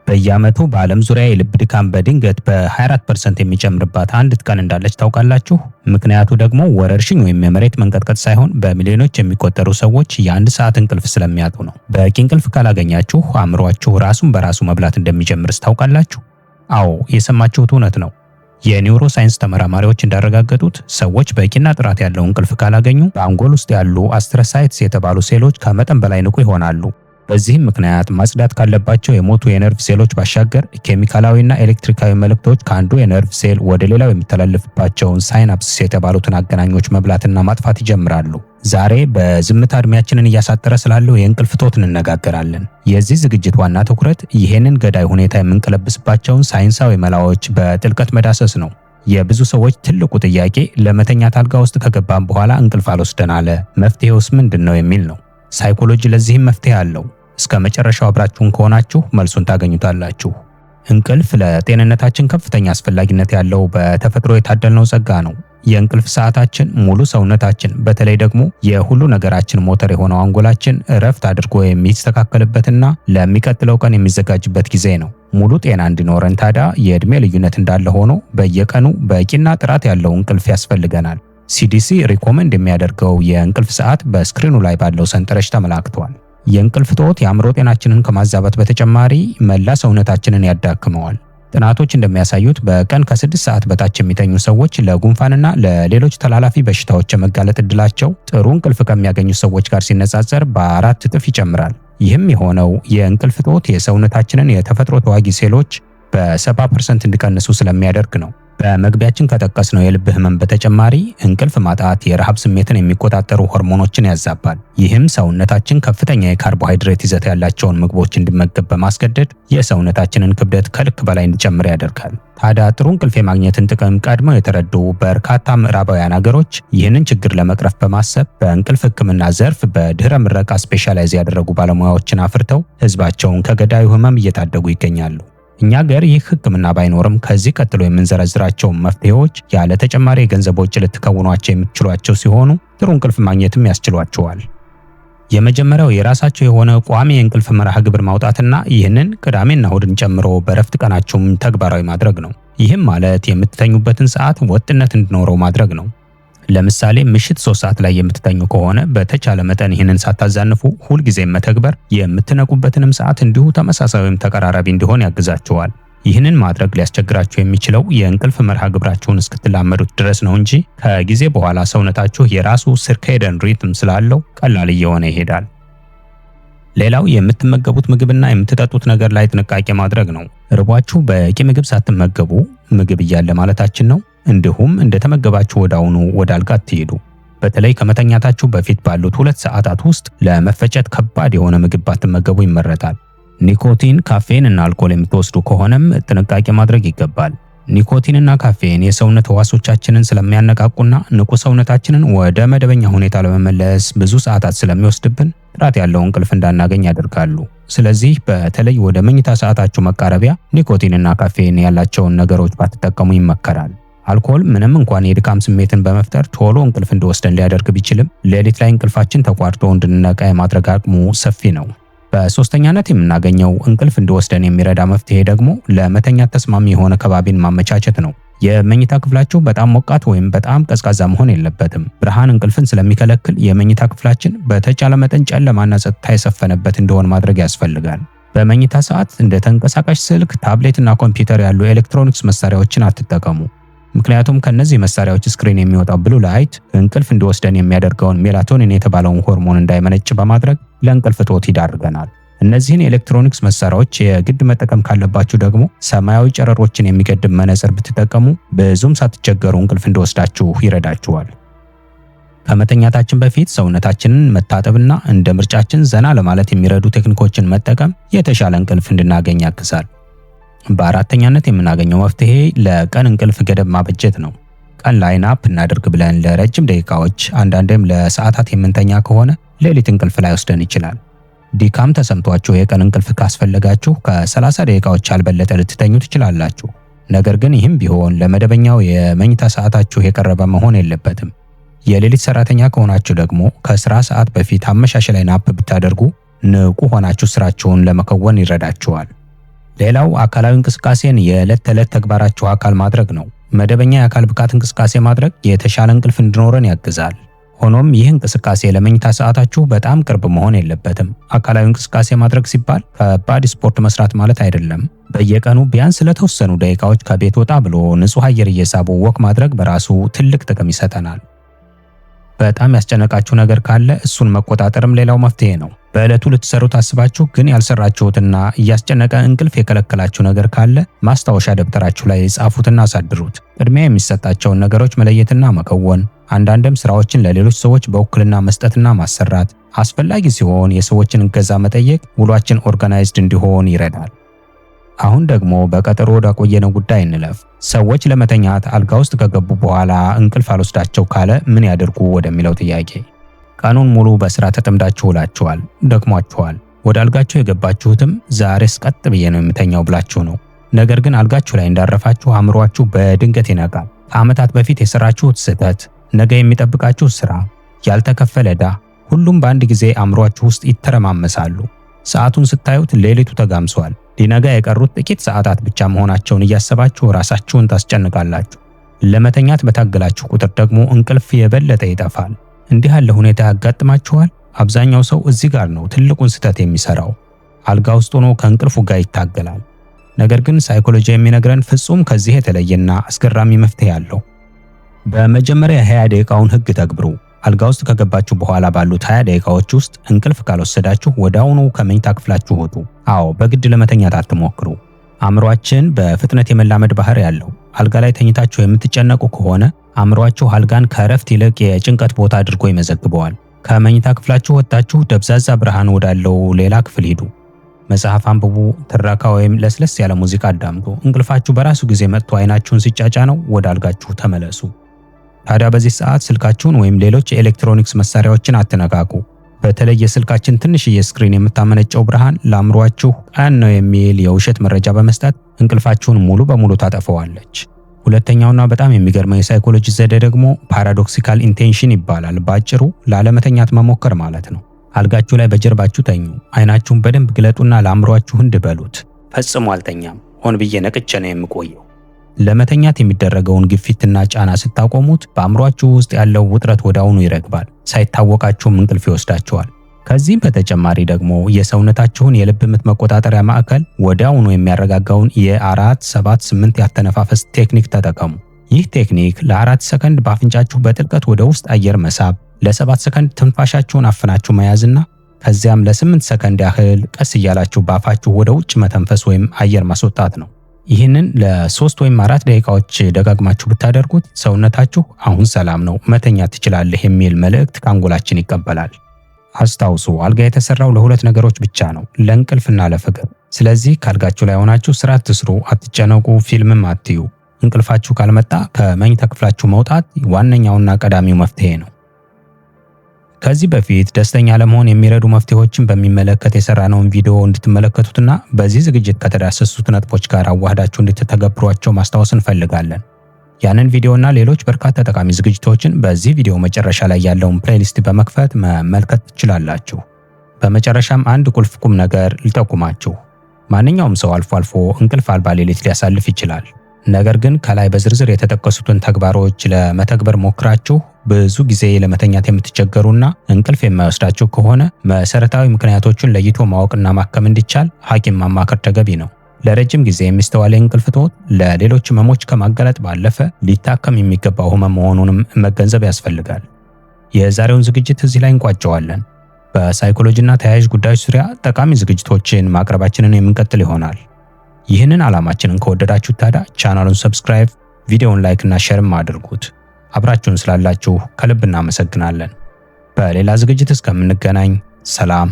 በየዓመቱ በዓለም ዙሪያ የልብ ድካም በድንገት በ24% የሚጨምርባት አንዲት ቀን እንዳለች ታውቃላችሁ? ምክንያቱ ደግሞ ወረርሽኝ ወይም የመሬት መንቀጥቀጥ ሳይሆን በሚሊዮኖች የሚቆጠሩ ሰዎች የአንድ ሰዓት እንቅልፍ ስለሚያጡ ነው። በቂ እንቅልፍ ካላገኛችሁ አእምሯችሁ ራሱን በራሱ መብላት እንደሚጀምርስ ታውቃላችሁ? አዎ፣ የሰማችሁት እውነት ነው። የኒውሮ ሳይንስ ተመራማሪዎች እንዳረጋገጡት ሰዎች በቂና ጥራት ያለው እንቅልፍ ካላገኙ በአንጎል ውስጥ ያሉ አስትሮሳይትስ የተባሉ ሴሎች ከመጠን በላይ ንቁ ይሆናሉ። በዚህም ምክንያት ማጽዳት ካለባቸው የሞቱ የነርቭ ሴሎች ባሻገር ኬሚካላዊና ኤሌክትሪካዊ መልእክቶች ከአንዱ የነርቭ ሴል ወደ ሌላው የሚተላለፍባቸውን ሳይናፕስ የተባሉትን አገናኞች መብላትና ማጥፋት ይጀምራሉ። ዛሬ በዝምታ እድሜያችንን እያሳጠረ ስላለው የእንቅልፍ እጦት እንነጋገራለን። የዚህ ዝግጅት ዋና ትኩረት ይሄንን ገዳይ ሁኔታ የምንቀለብስባቸውን ሳይንሳዊ መላዎች በጥልቀት መዳሰስ ነው። የብዙ ሰዎች ትልቁ ጥያቄ ለመተኛት አልጋ ውስጥ ከገባን በኋላ እንቅልፍ አልወስደን አለ፣ መፍትሄውስ ምንድን ነው የሚል ነው። ሳይኮሎጂ ለዚህም መፍትሄ አለው። እስከ መጨረሻው አብራችሁን ከሆናችሁ መልሱን ታገኙታላችሁ። እንቅልፍ ለጤንነታችን ከፍተኛ አስፈላጊነት ያለው በተፈጥሮ የታደልነው ጸጋ ነው። የእንቅልፍ ሰዓታችን ሙሉ ሰውነታችን በተለይ ደግሞ የሁሉ ነገራችን ሞተር የሆነው አንጎላችን እረፍት አድርጎ የሚስተካከልበትና ለሚቀጥለው ቀን የሚዘጋጅበት ጊዜ ነው። ሙሉ ጤና እንዲኖረን ታዲያ የዕድሜ ልዩነት እንዳለ ሆኖ በየቀኑ በቂና ጥራት ያለው እንቅልፍ ያስፈልገናል። ሲዲሲ ሪኮመንድ የሚያደርገው የእንቅልፍ ሰዓት በስክሪኑ ላይ ባለው ሰንጠረዥ ተመላክቷል። የእንቅልፍ እጦት የአእምሮ ጤናችንን ከማዛባት በተጨማሪ መላ ሰውነታችንን ያዳክመዋል። ጥናቶች እንደሚያሳዩት በቀን ከ6 ሰዓት በታች የሚተኙ ሰዎች ለጉንፋንና ለሌሎች ተላላፊ በሽታዎች የመጋለጥ ዕድላቸው ጥሩ እንቅልፍ ከሚያገኙ ሰዎች ጋር ሲነጻጸር በ4 እጥፍ ይጨምራል። ይህም የሆነው የእንቅልፍ እጦት የሰውነታችንን የተፈጥሮ ተዋጊ ሴሎች በ70% እንዲቀንሱ ስለሚያደርግ ነው። በመግቢያችን ከጠቀስነው የልብ ህመም በተጨማሪ እንቅልፍ ማጣት የረሃብ ስሜትን የሚቆጣጠሩ ሆርሞኖችን ያዛባል። ይህም ሰውነታችን ከፍተኛ የካርቦሃይድሬት ይዘት ያላቸውን ምግቦች እንዲመገብ በማስገደድ የሰውነታችንን ክብደት ከልክ በላይ እንዲጨምር ያደርጋል። ታዲያ ጥሩ እንቅልፍ የማግኘትን ጥቅም ቀድመው የተረዱ በርካታ ምዕራባውያን ሀገሮች ይህንን ችግር ለመቅረፍ በማሰብ በእንቅልፍ ሕክምና ዘርፍ በድህረ ምረቃ ስፔሻላይዝ ያደረጉ ባለሙያዎችን አፍርተው ህዝባቸውን ከገዳዩ ህመም እየታደጉ ይገኛሉ። እኛ ሀገር ይህ ህክምና ባይኖርም ከዚህ ቀጥሎ የምንዘረዝራቸው መፍትሄዎች ያለ ተጨማሪ የገንዘብ ወጪ ልትከውኗቸው የምትችሏቸው ሲሆኑ ጥሩ እንቅልፍ ማግኘትም ያስችሏቸዋል። የመጀመሪያው የራሳቸው የሆነ ቋሚ የእንቅልፍ መርሃ ግብር ማውጣትና ይህንን ቅዳሜና እሁድን ጨምሮ በእረፍት ቀናችሁም ተግባራዊ ማድረግ ነው። ይህም ማለት የምትተኙበትን ሰዓት ወጥነት እንዲኖረው ማድረግ ነው። ለምሳሌ ምሽት 3 ሰዓት ላይ የምትተኙ ከሆነ በተቻለ መጠን ይህንን ሳታዛንፉ ሁልጊዜም መተግበር የምትነቁበትንም ሰዓት እንዲሁ ተመሳሳይ ወይም ተቀራራቢ እንዲሆን ያግዛችኋል። ይህንን ማድረግ ሊያስቸግራችሁ የሚችለው የእንቅልፍ መርሃ ግብራችሁን እስክትላመዱት ድረስ ነው እንጂ ከጊዜ በኋላ ሰውነታችሁ የራሱ ሲርኬዲያን ሪትም ስላለው ቀላል እየሆነ ይሄዳል። ሌላው የምትመገቡት ምግብና የምትጠጡት ነገር ላይ ጥንቃቄ ማድረግ ነው። ርቧችሁ በቂ ምግብ ሳትመገቡ ምግብ እያለ ማለታችን ነው። እንዲሁም እንደተመገባችሁ ወዳውኑ ወደ አልጋ አትሄዱ። በተለይ ከመተኛታችሁ በፊት ባሉት 2 ሰዓታት ውስጥ ለመፈጨት ከባድ የሆነ ምግብ ባትመገቡ ይመረጣል። ኒኮቲን፣ ካፌን እና አልኮል የምትወስዱ ከሆነም ጥንቃቄ ማድረግ ይገባል። ኒኮቲንና ካፌን የሰውነት ህዋሶቻችንን ስለሚያነቃቁና ንቁ ሰውነታችንን ወደ መደበኛ ሁኔታ ለመመለስ ብዙ ሰዓታት ስለሚወስድብን ጥራት ያለው እንቅልፍ እንዳናገኝ ያደርጋሉ። ስለዚህ በተለይ ወደ መኝታ ሰዓታችሁ መቃረቢያ ኒኮቲንና ካፌን ያላቸውን ነገሮች ባትጠቀሙ ይመከራል። አልኮል ምንም እንኳን የድካም ስሜትን በመፍጠር ቶሎ እንቅልፍ እንዲወስደን ሊያደርግ ቢችልም ሌሊት ላይ እንቅልፋችን ተቋርጦ እንድንነቃ የማድረግ አቅሙ ሰፊ ነው። በሶስተኛነት የምናገኘው እንቅልፍ እንዲወስደን የሚረዳ መፍትሄ ደግሞ ለመተኛት ተስማሚ የሆነ ከባቢን ማመቻቸት ነው። የመኝታ ክፍላችሁ በጣም ሞቃት ወይም በጣም ቀዝቃዛ መሆን የለበትም። ብርሃን እንቅልፍን ስለሚከለክል የመኝታ ክፍላችን በተቻለ መጠን ጨለማና ጸጥታ የሰፈነበት እንዲሆን ማድረግ ያስፈልጋል። በመኝታ ሰዓት እንደ ተንቀሳቃሽ ስልክ፣ ታብሌት እና ኮምፒውተር ያሉ ኤሌክትሮኒክስ መሳሪያዎችን አትጠቀሙ። ምክንያቱም ከነዚህ መሳሪያዎች ስክሪን የሚወጣው ብሉ ላይት እንቅልፍ እንዲወስደን የሚያደርገውን ሜላቶኒን የተባለውን ሆርሞን እንዳይመነጭ በማድረግ ለእንቅልፍ እጦት ይዳርገናል። እነዚህን ኤሌክትሮኒክስ መሳሪያዎች የግድ መጠቀም ካለባችሁ ደግሞ ሰማያዊ ጨረሮችን የሚገድብ መነጽር ብትጠቀሙ ብዙም ሳትቸገሩ እንቅልፍ እንዲወስዳችሁ ይረዳችኋል። ከመተኛታችን በፊት ሰውነታችንን መታጠብና እንደ ምርጫችን ዘና ለማለት የሚረዱ ቴክኒኮችን መጠቀም የተሻለ እንቅልፍ እንድናገኝ ያግዛል። በአራተኛነት የምናገኘው መፍትሄ ለቀን እንቅልፍ ገደብ ማበጀት ነው። ቀን ላይ ናፕ እናድርግ ብለን ለረጅም ደቂቃዎች አንዳንዴም ለሰዓታት የምንተኛ ከሆነ ሌሊት እንቅልፍ ላይ ወስደን ይችላል። ድካም ተሰምቷችሁ የቀን እንቅልፍ ካስፈለጋችሁ ከ30 ደቂቃዎች ያልበለጠ ልትተኙ ትችላላችሁ። ነገር ግን ይህም ቢሆን ለመደበኛው የመኝታ ሰዓታችሁ የቀረበ መሆን የለበትም። የሌሊት ሰራተኛ ከሆናችሁ ደግሞ ከስራ ሰዓት በፊት አመሻሽ ላይ ናፕ ብታደርጉ ንቁ ሆናችሁ ስራችሁን ለመከወን ይረዳችኋል። ሌላው አካላዊ እንቅስቃሴን የዕለት ተዕለት ተግባራችሁ አካል ማድረግ ነው። መደበኛ የአካል ብቃት እንቅስቃሴ ማድረግ የተሻለ እንቅልፍ እንዲኖረን ያግዛል። ሆኖም ይህ እንቅስቃሴ ለመኝታ ሰዓታችሁ በጣም ቅርብ መሆን የለበትም። አካላዊ እንቅስቃሴ ማድረግ ሲባል ከባድ ስፖርት መስራት ማለት አይደለም። በየቀኑ ቢያንስ ለተወሰኑ ደቂቃዎች ከቤት ወጣ ብሎ ንጹህ አየር እየሳቡ ወክ ማድረግ በራሱ ትልቅ ጥቅም ይሰጠናል። በጣም ያስጨነቃችሁ ነገር ካለ እሱን መቆጣጠርም ሌላው መፍትሄ ነው። በዕለቱ ልትሰሩት አስባችሁ ግን ያልሰራችሁትና እያስጨነቀ እንቅልፍ የከለከላችሁ ነገር ካለ ማስታወሻ ደብተራችሁ ላይ ጻፉትና አሳድሩት። ቅድሚያ የሚሰጣቸውን ነገሮች መለየትና መከወን፣ አንዳንድም ስራዎችን ለሌሎች ሰዎች በውክልና መስጠትና ማሰራት፣ አስፈላጊ ሲሆን የሰዎችን እገዛ መጠየቅ ውሏችን ኦርጋናይዝድ እንዲሆን ይረዳል። አሁን ደግሞ በቀጠሮ ወዳቆየነው ጉዳይ እንለፍ። ሰዎች ለመተኛት አልጋ ውስጥ ከገቡ በኋላ እንቅልፍ አልወስዳቸው ካለ ምን ያደርጉ ወደሚለው ጥያቄ። ቀኑን ሙሉ በስራ ተጠምዳችሁ ውላችኋል፣ ደክሟችኋል። ወደ አልጋችሁ የገባችሁትም ዛሬስ ቀጥ ብዬ ነው የምተኛው ብላችሁ ነው። ነገር ግን አልጋችሁ ላይ እንዳረፋችሁ አእምሯችሁ በድንገት ይነቃል። ከዓመታት በፊት የሰራችሁት ስህተት፣ ነገ የሚጠብቃችሁ ስራ፣ ያልተከፈለ ዕዳ፣ ሁሉም በአንድ ጊዜ አእምሯችሁ ውስጥ ይተረማመሳሉ። ሰዓቱን ስታዩት ሌሊቱ ተጋምሷል። ሊነጋ የቀሩት ጥቂት ሰዓታት ብቻ መሆናቸውን እያሰባችሁ ራሳችሁን ታስጨንቃላችሁ። ለመተኛት በታገላችሁ ቁጥር ደግሞ እንቅልፍ የበለጠ ይጠፋል። እንዲህ ያለ ሁኔታ ያጋጥማችኋል? አብዛኛው ሰው እዚህ ጋር ነው ትልቁን ስህተት የሚሰራው። አልጋ ውስጥ ሆኖ ከእንቅልፉ ጋር ይታገላል። ነገር ግን ሳይኮሎጂ የሚነግረን ፍጹም ከዚህ የተለየና አስገራሚ መፍትሄ አለው። በመጀመሪያ 20 ደቂቃውን ህግ ተግብሩ። አልጋ ውስጥ ከገባችሁ በኋላ ባሉት 20 ደቂቃዎች ውስጥ እንቅልፍ ካልወሰዳችሁ ወዲያውኑ ከመኝታ ክፍላችሁ ውጡ። አዎ፣ በግድ ለመተኛት አትሞክሩ። አእምሯችን በፍጥነት የመላመድ ባህሪ ያለው። አልጋ ላይ ተኝታችሁ የምትጨነቁ ከሆነ አእምሯችሁ አልጋን ከእረፍት ይልቅ የጭንቀት ቦታ አድርጎ ይመዘግበዋል። ከመኝታ ክፍላችሁ ወጥታችሁ ደብዛዛ ብርሃን ወዳለው ሌላ ክፍል ሂዱ። መጽሐፍ አንብቡ፣ ትረካ ወይም ለስለስ ያለ ሙዚቃ አዳምጡ። እንቅልፋችሁ በራሱ ጊዜ መጥቶ አይናችሁን ሲጫጫነው ወደ አልጋችሁ ተመለሱ። ታዲያ በዚህ ሰዓት ስልካችሁን ወይም ሌሎች የኤሌክትሮኒክስ መሳሪያዎችን አትነካኩ። በተለይ የስልካችን ትንሽዬ ስክሪን የምታመነጨው ብርሃን ለአእምሯችሁ ቀን ነው የሚል የውሸት መረጃ በመስጠት እንቅልፋችሁን ሙሉ በሙሉ ታጠፈዋለች። ሁለተኛውና በጣም የሚገርመው የሳይኮሎጂ ዘዴ ደግሞ ፓራዶክሲካል ኢንቴንሽን ይባላል። ባጭሩ ላለመተኛት መሞከር ማለት ነው። አልጋችሁ ላይ በጀርባችሁ ተኙ። አይናችሁን በደንብ ግለጡና ለአእምሯችሁ እንድበሉት ፈጽሞ አልተኛም፣ ሆን ብዬ ነቅቼ ነው የምቆየው። ለመተኛት የሚደረገውን ግፊትና ጫና ስታቆሙት በአእምሯችሁ ውስጥ ያለው ውጥረት ወዲያውኑ ይረግባል። ሳይታወቃችሁም እንቅልፍ ይወስዳችኋል። ከዚህም በተጨማሪ ደግሞ የሰውነታችሁን የልብ ምት መቆጣጠሪያ ማዕከል ወዲያውኑ የሚያረጋጋውን የ4-7-8 ያተነፋፈስ ቴክኒክ ተጠቀሙ። ይህ ቴክኒክ ለ4 ሰከንድ በአፍንጫችሁ በጥልቀት ወደ ውስጥ አየር መሳብ፣ ለ7 ሰከንድ ትንፋሻችሁን አፍናችሁ መያዝና ከዚያም ለ8 ሰከንድ ያህል ቀስ እያላችሁ በአፋችሁ ወደ ውጭ መተንፈስ ወይም አየር ማስወጣት ነው። ይህንን ለ3 ወይም 4 ደቂቃዎች ደጋግማችሁ ብታደርጉት ሰውነታችሁ አሁን ሰላም ነው፣ መተኛት ትችላለህ የሚል መልእክት ከአንጎላችን ይቀበላል። አስታውሱ፣ አልጋ የተሰራው ለሁለት ነገሮች ብቻ ነው፣ ለእንቅልፍና ለፍቅር። ስለዚህ ካልጋችሁ ላይ ሆናችሁ ስራ አትስሩ፣ አትጨነቁ፣ ፊልምም አትዩ። እንቅልፋችሁ ካልመጣ ከመኝታ ክፍላችሁ መውጣት ዋነኛውና ቀዳሚው መፍትሄ ነው። ከዚህ በፊት ደስተኛ ለመሆን የሚረዱ መፍትሄዎችን በሚመለከት የሰራነውን ቪዲዮ እንድትመለከቱትና በዚህ ዝግጅት ከተዳሰሱት ነጥቦች ጋር አዋህዳችሁ እንድትተገብሯቸው ማስታወስ እንፈልጋለን። ያንን ቪዲዮና ሌሎች በርካታ ጠቃሚ ዝግጅቶችን በዚህ ቪዲዮ መጨረሻ ላይ ያለውን ፕሌሊስት በመክፈት መመልከት ትችላላችሁ። በመጨረሻም አንድ ቁልፍ ቁም ነገር ልጠቁማችሁ። ማንኛውም ሰው አልፎ አልፎ እንቅልፍ አልባ ሌሊት ሊያሳልፍ ይችላል። ነገር ግን ከላይ በዝርዝር የተጠቀሱትን ተግባሮች ለመተግበር ሞክራችሁ ብዙ ጊዜ ለመተኛት የምትቸገሩና እንቅልፍ የማይወስዳችሁ ከሆነ መሰረታዊ ምክንያቶቹን ለይቶ ማወቅና ማከም እንዲቻል ሐኪም ማማከር ተገቢ ነው። ለረጅም ጊዜ የሚስተዋል የእንቅልፍ እጦት ለሌሎች ህመሞች ከማጋለጥ ባለፈ ሊታከም የሚገባው ህመም መሆኑንም መገንዘብ ያስፈልጋል። የዛሬውን ዝግጅት እዚህ ላይ እንቋጨዋለን። በሳይኮሎጂና ተያያዥ ጉዳዮች ዙሪያ ጠቃሚ ዝግጅቶችን ማቅረባችንን የምንቀጥል ይሆናል። ይህንን ዓላማችንን ከወደዳችሁ ታዲያ ቻናሉን ሰብስክራይብ፣ ቪዲዮውን ላይክ እና ሼርም አድርጉት። አብራችሁን ስላላችሁ ከልብ እናመሰግናለን። በሌላ ዝግጅት እስከምንገናኝ ሰላም።